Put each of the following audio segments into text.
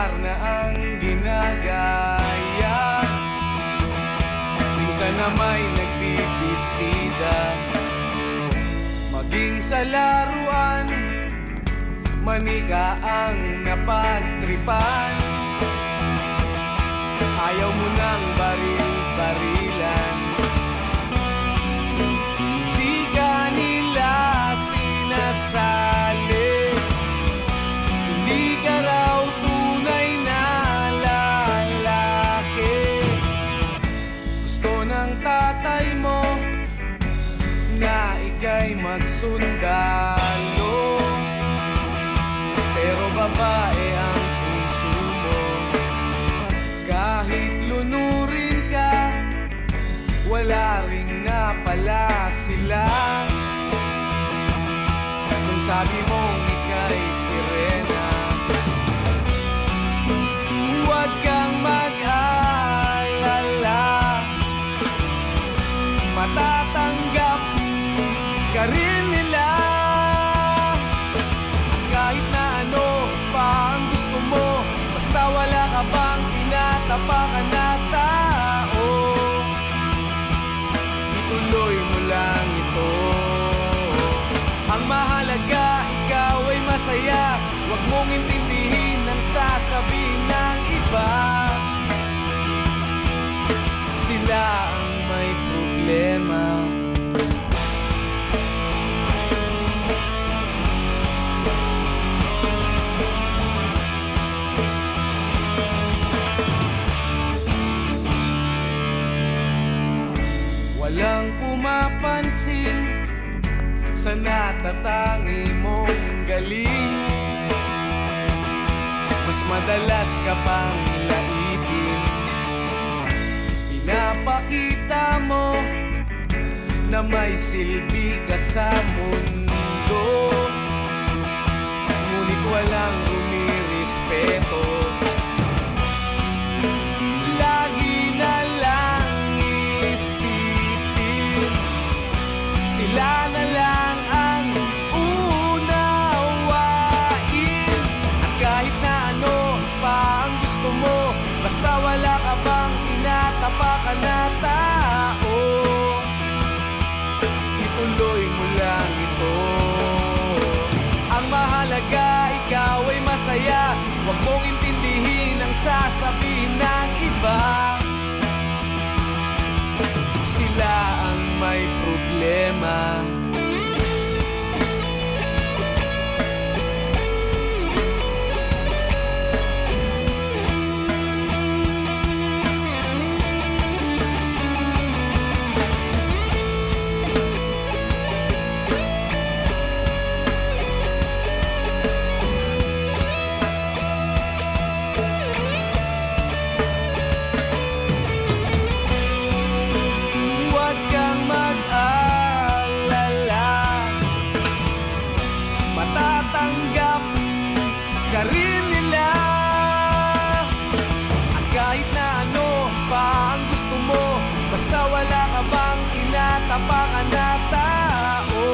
lugar na ang ginagaya. Minsan na may nagbibistida, maging sa laruan, manika ang napagtripan. Ayaw mo nang baril-barilan, di ka nila sinasali. Hindi ka raw tunay na lalaki. Gusto ng tatay mo na ika'y magsundalo, pero babae ang puso mo. Kahit lunurin ka, wala ring napala sila. Kung sabi mong ika'y sirena, huwag kang mag-alala, matatanggap ka rin nila. Kahit na ano pa ang gusto mo, basta wala ka bang tinatapakan na tao, ituloy mo lang ito. Ang mahalaga, ikaw ay masaya. Huwag mong intindihin ang sasabihin ng iba. Sila ang may problema. Walang pumapansin sa natatangi mong galing. Mas madalas ka pang laipin. Pinapakita mo na may silbi ka sa mundo, ngunit walang rumirespeto. Lagi na lang isipin, sila na lang ang unawain. At kahit na ano pa ang gusto mo, basta wala ka bang tinatapakan na tao, ituloy mo lang ito. Ang mahalaga, ikaw ay masaya. Huwag mong intindihin ang sasabihin ng iba. Sila ang may problema. Huwag kang mag-alala, matatanggap ka rin nila. At kahit na ano pa ang gusto mo, basta wala ka bang tinatapakan na tao,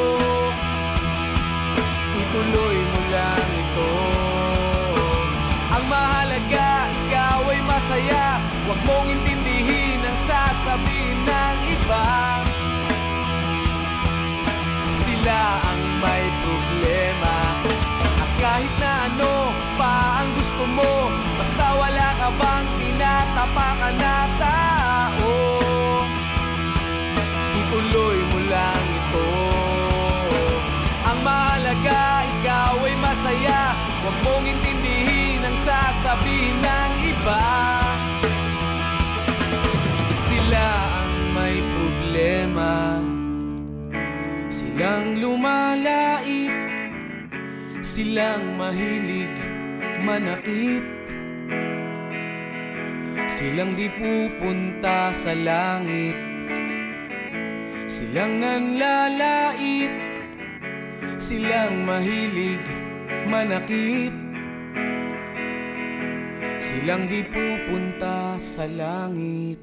ituloy mo lang ito. Ang mahalaga, ikaw ay masaya. Huwag mong intindihin ang sasabihin ng iba. Sila ang may problema. At kahit na ano pa ang gusto mo, basta wala ka bang tinatapakan na tao, ituloy mo lang ito. Ang mahalaga, ikaw ay masaya. Huwag mong intindihin ang sasabihin ng iba. Sila ang may problema. Silang lumalait, silang mahilig manakit, silang di pupunta sa langit, silang nanlalait, silang mahilig manakit, silang di pupunta sa langit.